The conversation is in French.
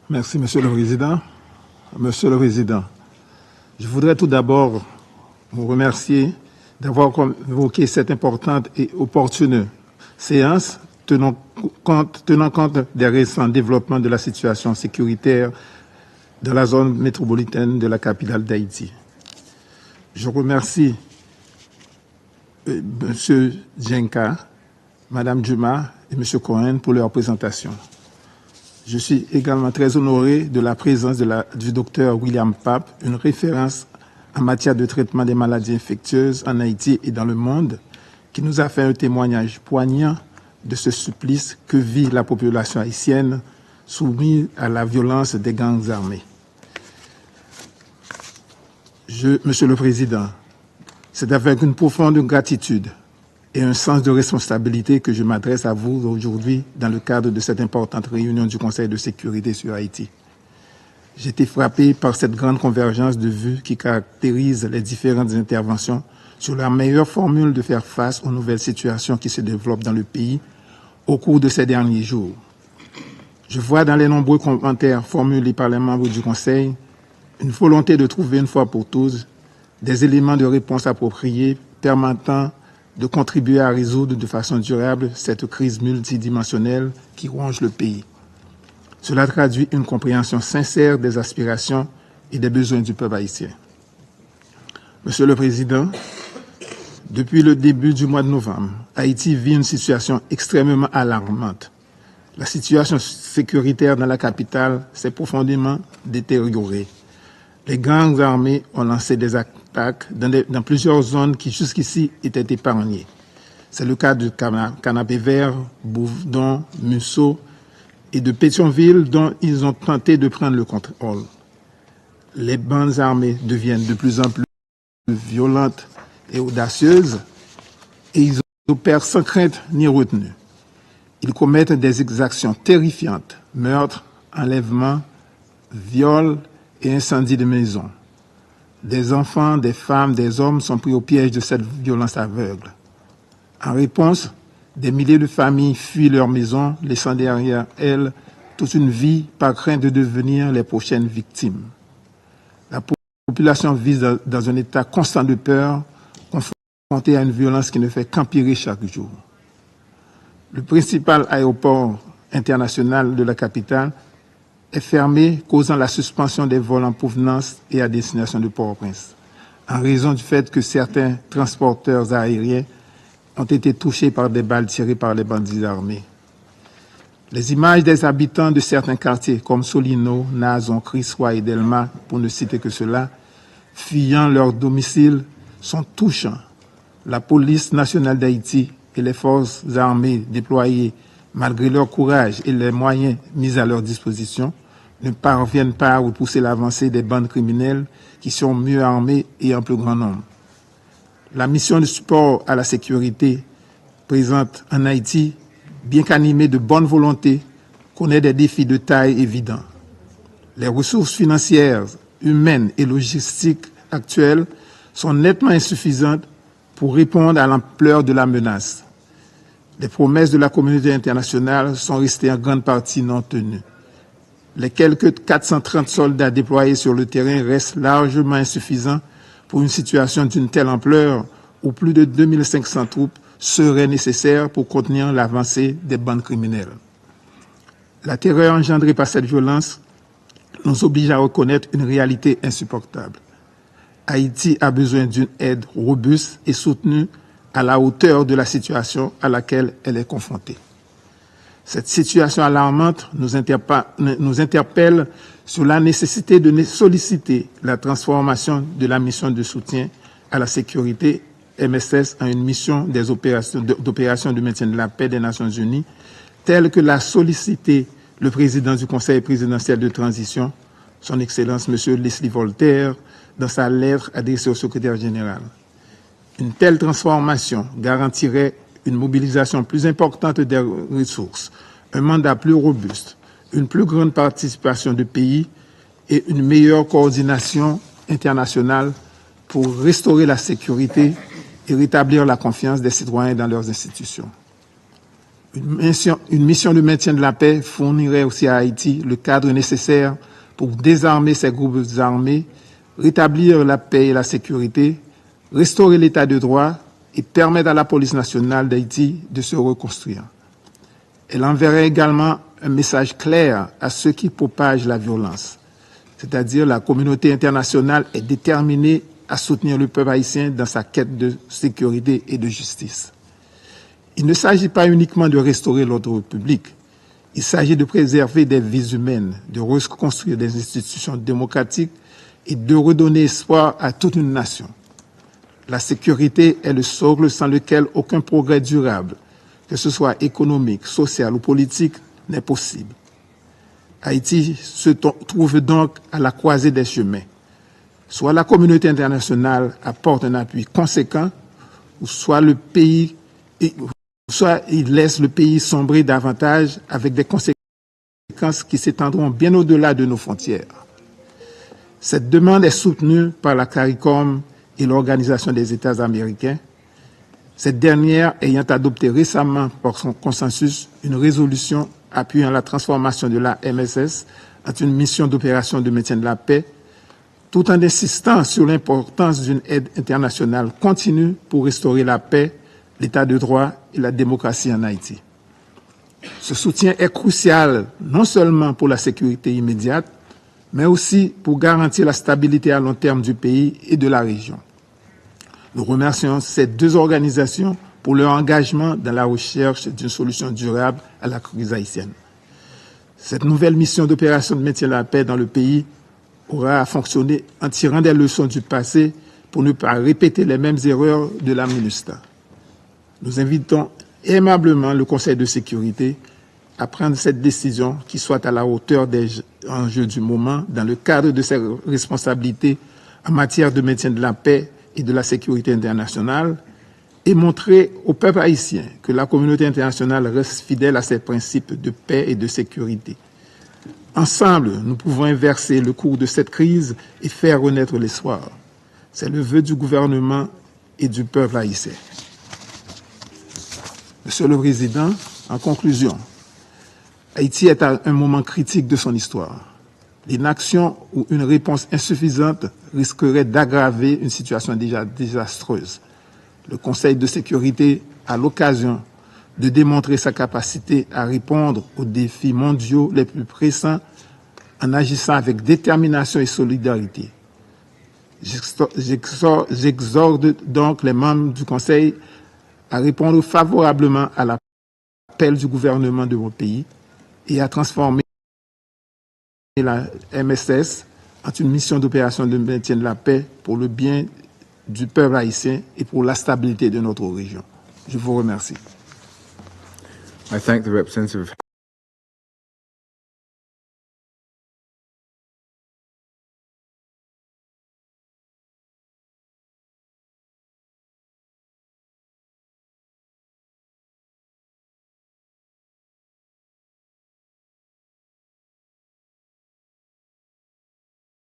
Merci, Monsieur le Président. Monsieur le Président, je voudrais tout d'abord vous remercier d'avoir convoqué cette importante et opportune séance tenant compte des récents développements de la situation sécuritaire dans la zone métropolitaine de la capitale d'Haïti. Je remercie M. Djenka, Mme Djuma et M. Cohen pour leur présentation. Je suis également très honoré de la présence du docteur William Pape, une référence en matière de traitement des maladies infectieuses en Haïti et dans le monde, qui nous a fait un témoignage poignant de ce supplice que vit la population haïtienne soumise à la violence des gangs armés. Monsieur le Président, c'est avec une profonde gratitude et un sens de responsabilité que je m'adresse à vous aujourd'hui dans le cadre de cette importante réunion du Conseil de sécurité sur Haïti. J'ai été frappé par cette grande convergence de vues qui caractérise les différentes interventions sur la meilleure formule de faire face aux nouvelles situations qui se développent dans le pays au cours de ces derniers jours. Je vois dans les nombreux commentaires formulés par les membres du Conseil une volonté de trouver une fois pour tous des éléments de réponse appropriés permettant de contribuer à résoudre de façon durable cette crise multidimensionnelle qui ronge le pays. Cela traduit une compréhension sincère des aspirations et des besoins du peuple haïtien. Monsieur le Président, depuis le début du mois de novembre, Haïti vit une situation extrêmement alarmante. La situation sécuritaire dans la capitale s'est profondément détériorée. Les gangs armés ont lancé des attaques dans plusieurs zones qui jusqu'ici étaient épargnées. C'est le cas de Canapé Vert, Bourdon, Musso et de Pétionville dont ils ont tenté de prendre le contrôle. Les bandes armées deviennent de plus en plus violentes et audacieuses et ils opèrent sans crainte ni retenue. Ils commettent des exactions terrifiantes, meurtres, enlèvements, viols et incendies de maisons. Des enfants, des femmes, des hommes sont pris au piège de cette violence aveugle. En réponse, des milliers de familles fuient leurs maisons, laissant derrière elles toute une vie par crainte de devenir les prochaines victimes. La population vit dans un état constant de peur, confrontée à une violence qui ne fait qu'empirer chaque jour. Le principal aéroport international de la capitale est fermé, causant la suspension des vols en provenance et à destination de Port-au-Prince, en raison du fait que certains transporteurs aériens ont été touchés par des balles tirées par les bandits armés. Les images des habitants de certains quartiers comme Solino, Nazon, Crissois et Delma, pour ne citer que cela, fuyant leur domicile, sont touchants. La police nationale d'Haïti et les forces armées déployées, malgré leur courage et les moyens mis à leur disposition, ne parviennent pas à repousser l'avancée des bandes criminelles qui sont mieux armées et en plus grand nombre. La mission de support à la sécurité présente en Haïti, bien qu'animée de bonne volonté, connaît des défis de taille évidents. Les ressources financières, humaines et logistiques actuelles sont nettement insuffisantes pour répondre à l'ampleur de la menace. Les promesses de la communauté internationale sont restées en grande partie non tenues. Les quelques 430 soldats déployés sur le terrain restent largement insuffisants pour une situation d'une telle ampleur où plus de 2500 troupes seraient nécessaires pour contenir l'avancée des bandes criminelles. La terreur engendrée par cette violence nous oblige à reconnaître une réalité insupportable. Haïti a besoin d'une aide robuste et soutenue à la hauteur de la situation à laquelle elle est confrontée. Cette situation alarmante nous interpelle sur la nécessité de solliciter la transformation de la mission de soutien à la sécurité MSS en une mission d'opération de maintien de la paix des Nations Unies, telle que l'a sollicité le président du Conseil présidentiel de transition, son Excellence M. Leslie Voltaire, dans sa lettre adressée au secrétaire général. Une telle transformation garantirait une mobilisation plus importante des ressources, un mandat plus robuste, une plus grande participation de pays et une meilleure coordination internationale pour restaurer la sécurité et rétablir la confiance des citoyens dans leurs institutions. Une mission de maintien de la paix fournirait aussi à Haïti le cadre nécessaire pour désarmer ces groupes armés, rétablir la paix et la sécurité, restaurer l'état de droit et permettre à la police nationale d'Haïti de se reconstruire. Elle enverrait également un message clair à ceux qui propagent la violence, c'est-à-dire la communauté internationale est déterminée à soutenir le peuple haïtien dans sa quête de sécurité et de justice. Il ne s'agit pas uniquement de restaurer l'ordre public, il s'agit de préserver des vies humaines, de reconstruire des institutions démocratiques et de redonner espoir à toute une nation. La sécurité est le socle sans lequel aucun progrès durable, que ce soit économique, social ou politique, n'est possible. Haïti se trouve donc à la croisée des chemins. Soit la communauté internationale apporte un appui conséquent, ou soit il laisse le pays sombrer davantage avec des conséquences qui s'étendront bien au-delà de nos frontières. Cette demande est soutenue par la CARICOM et l'Organisation des États américains, cette dernière ayant adopté récemment par son consensus une résolution appuyant la transformation de la MSS en une mission d'opération de maintien de la paix, tout en insistant sur l'importance d'une aide internationale continue pour restaurer la paix, l'état de droit et la démocratie en Haïti. Ce soutien est crucial non seulement pour la sécurité immédiate, mais aussi pour garantir la stabilité à long terme du pays et de la région. Nous remercions ces deux organisations pour leur engagement dans la recherche d'une solution durable à la crise haïtienne. Cette nouvelle mission d'opération de maintien de la paix dans le pays aura à fonctionner en tirant des leçons du passé pour ne pas répéter les mêmes erreurs de la MINUSTAH. Nous invitons aimablement le Conseil de sécurité à prendre cette décision qui soit à la hauteur des enjeux du moment dans le cadre de ses responsabilités en matière de maintien de la paix et de la sécurité internationale et montrer au peuple haïtien que la communauté internationale reste fidèle à ses principes de paix et de sécurité. Ensemble, nous pouvons inverser le cours de cette crise et faire renaître l'espoir. C'est le vœu du gouvernement et du peuple haïtien. Monsieur le Président, en conclusion, Haïti est à un moment critique de son histoire. L'inaction ou une réponse insuffisante risquerait d'aggraver une situation déjà désastreuse. Le Conseil de sécurité a l'occasion de démontrer sa capacité à répondre aux défis mondiaux les plus pressants en agissant avec détermination et solidarité. J'exhorte donc les membres du Conseil à répondre favorablement à l'appel du gouvernement de mon pays et à transformer la MSS en une mission d'opération de maintien de la paix pour le bien du peuple haïtien et pour la stabilité de notre région. Je vous remercie. I thank the representative.